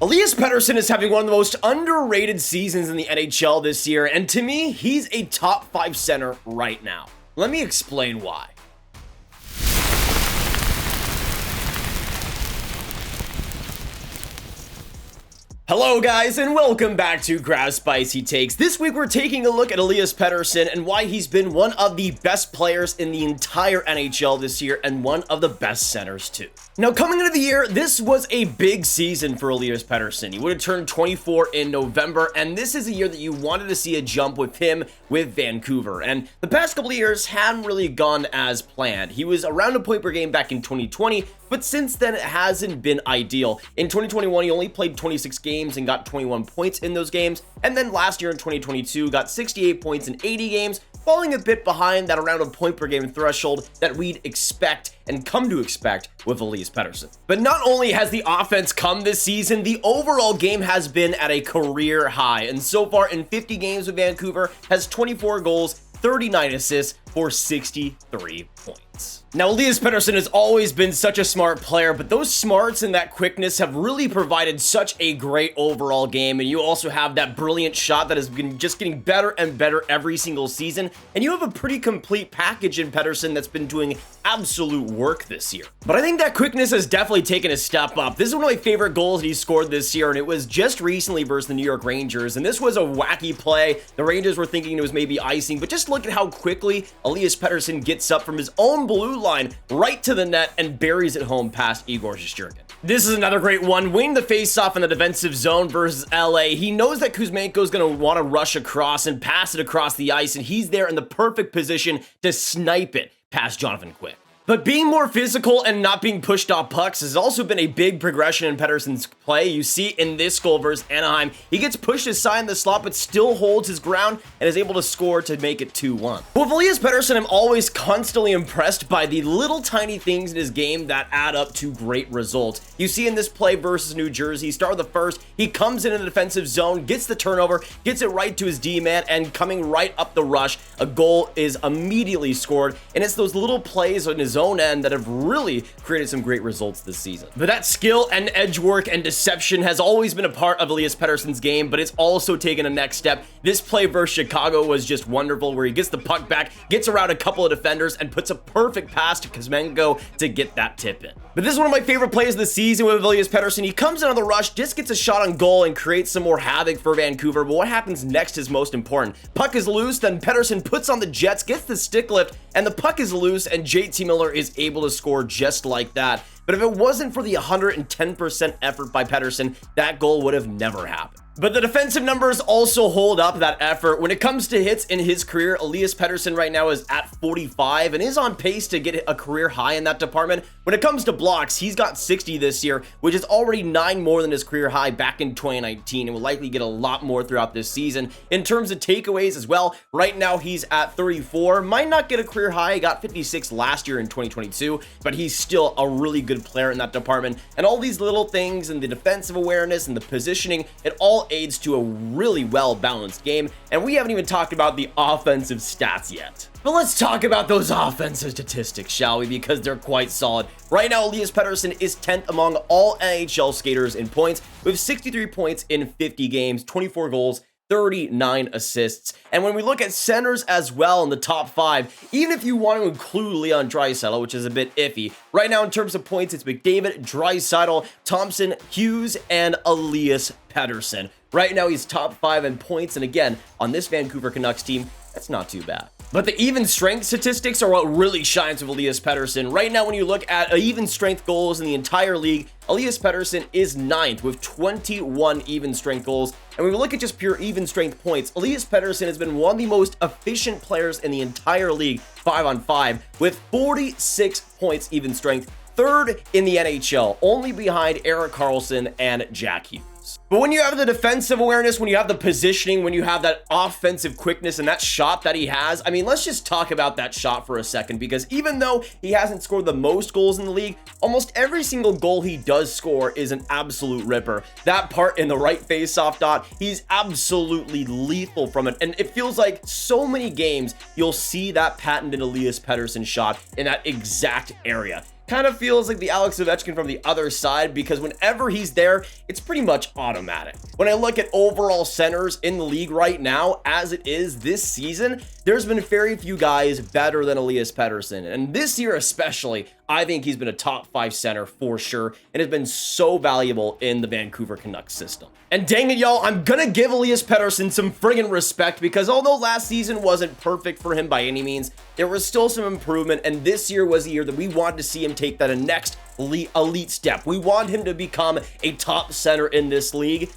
Elias Pettersson is having one of the most underrated seasons in the NHL this year, and to me, he's a top 5 center right now. Let me explain why. Hello guys, and welcome back to Grav Spicy Takes. This week we're taking a look at Elias Pettersson and why he's been one of the best players in the entire NHL this year and one of the best centers too. Now coming into the year, this was a big season for Elias Pettersson. He would have turned 24 in November, and this is a year that you wanted to see a jump with him with Vancouver. And the past couple of years hadn't really gone as planned. He was around a point per game back in 2020, but since then it hasn't been ideal. In 2021, he only played 26 games and got 21 points in those games. And then last year in 2022, got 68 points in 80 games, falling a bit behind that around a point per game threshold that we'd expect and come to expect with Elias Pettersson. But not only has the offense come this season, the overall game has been at a career high. And so far in 50 games with Vancouver, has 24 goals, 39 assists for 63 points. Now, Elias Pettersson has always been such a smart player, but those smarts and that quickness have really provided such a great overall game. And you also have that brilliant shot that has been just getting better and better every single season. And you have a pretty complete package in Pettersson that's been doing absolute work this year. But I think that quickness has definitely taken a step up. This is one of my favorite goals that he scored this year, and it was just recently versus the New York Rangers. And this was a wacky play. The Rangers were thinking it was maybe icing, but just look at how quickly Elias Pettersson gets up from his own blue line right to the net and buries it home past Igor Shesterkin. This is another great one. Winning the faceoff in the defensive zone versus LA. He knows that Kuzmenko is going to want to rush across and pass it across the ice, and he's there in the perfect position to snipe it past Jonathan Quick. But being more physical and not being pushed off pucks has also been a big progression in Pettersson's play. You see in this goal versus Anaheim, he gets pushed aside in the slot but still holds his ground and is able to score to make it 2-1. With Elias Pettersson, I'm always constantly impressed by the little tiny things in his game that add up to great results. You see in this play versus New Jersey, start of the first, he comes in the defensive zone, gets the turnover, gets it right to his D-man, and coming right up the rush, a goal is immediately scored. And it's those little plays on his own end that have really created some great results this season. But that skill and edge work and deception has always been a part of Elias Pettersson's game, but it's also taken a next step. This play versus Chicago was just wonderful, where he gets the puck back, gets around a couple of defenders, and puts a perfect pass to Kuzmenko to get that tip in. But this is one of my favorite plays of the season with Elias Pettersson. He comes in on the rush, just gets a shot on goal and creates some more havoc for Vancouver, but what happens next is most important. Puck is loose, then Pettersson puts on the Jets, gets the stick lift, and the puck is loose, and JT Miller is able to score just like that. But if it wasn't for the 110% effort by Pettersson, that goal would have never happened. But the defensive numbers also hold up that effort. When it comes to hits in his career, Elias Pettersson right now is at 45 and is on pace to get a career high in that department. When it comes to blocks, he's got 60 this year, which is already 9 more than his career high back in 2019, and will likely get a lot more throughout this season. In terms of takeaways as well, right now he's at 34. Might not get a career high, he got 56 last year in 2022, but he's still a really good player in that department. And all these little things and the defensive awareness and the positioning, it all aids to a really well-balanced game, and we haven't even talked about the offensive stats yet. But let's talk about those offensive statistics, shall we? Because they're quite solid. Right now, Elias Pettersson is 10th among all NHL skaters in points, with 63 points in 50 games, 24 goals, 39 assists. And when we look at centers as well in the top 5, even if you want to include Leon Draisaitl, which is a bit iffy, right now in terms of points, it's McDavid, Draisaitl, Thompson, Hughes, and Elias Pettersson. Right now, he's top 5 in points, and again, on this Vancouver Canucks team, that's not too bad. But the even strength statistics are what really shines with Elias Pettersson. Right now, when you look at even strength goals in the entire league, Elias Pettersson is 9th with 21 even strength goals. And when we look at just pure even strength points, Elias Pettersson has been one of the most efficient players in the entire league, 5-on-5, with 46 points even strength, 3rd in the NHL, only behind Erik Karlsson and Jack Hughes. But when you have the defensive awareness, when you have the positioning, when you have that offensive quickness and that shot that he has, I mean, let's just talk about that shot for a second, because even though he hasn't scored the most goals in the league, almost every single goal he does score is an absolute ripper. That part in the right face-off dot, he's absolutely lethal from it, and it feels like so many games you'll see that patented Elias Pettersson shot in that exact area. kind of feels like the Alex Ovechkin from the other side, because whenever he's there, it's pretty much automatic. When I look at overall centers in the league right now, as it is this season, there's been very few guys better than Elias Pettersson. And this year especially, I think he's been a top 5 center for sure, and has been so valuable in the Vancouver Canucks system. And dang it, y'all, I'm gonna give Elias Pettersson some friggin' respect, because although last season wasn't perfect for him by any means, there was still some improvement, and this year was the year that we wanted to see him take that next elite step. We want him to become a top center in this league,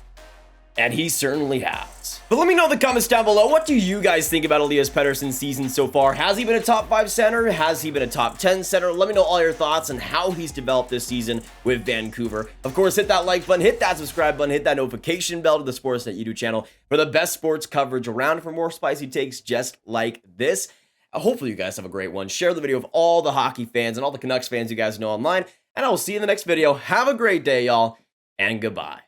and he certainly has. But let me know in the comments down below, what do you guys think about Elias Pettersson's season so far? Has he been a top 5 center? Has he been a top 10 center? Let me know all your thoughts on how he's developed this season with Vancouver. Of course, hit that like button, hit that subscribe button, hit that notification bell to the Sportsnet YouTube channel for the best sports coverage around, for more spicy takes just like this. Hopefully you guys have a great one. Share the video with all the hockey fans and all the Canucks fans you guys know online, and I will see you in the next video. Have a great day, y'all, and goodbye.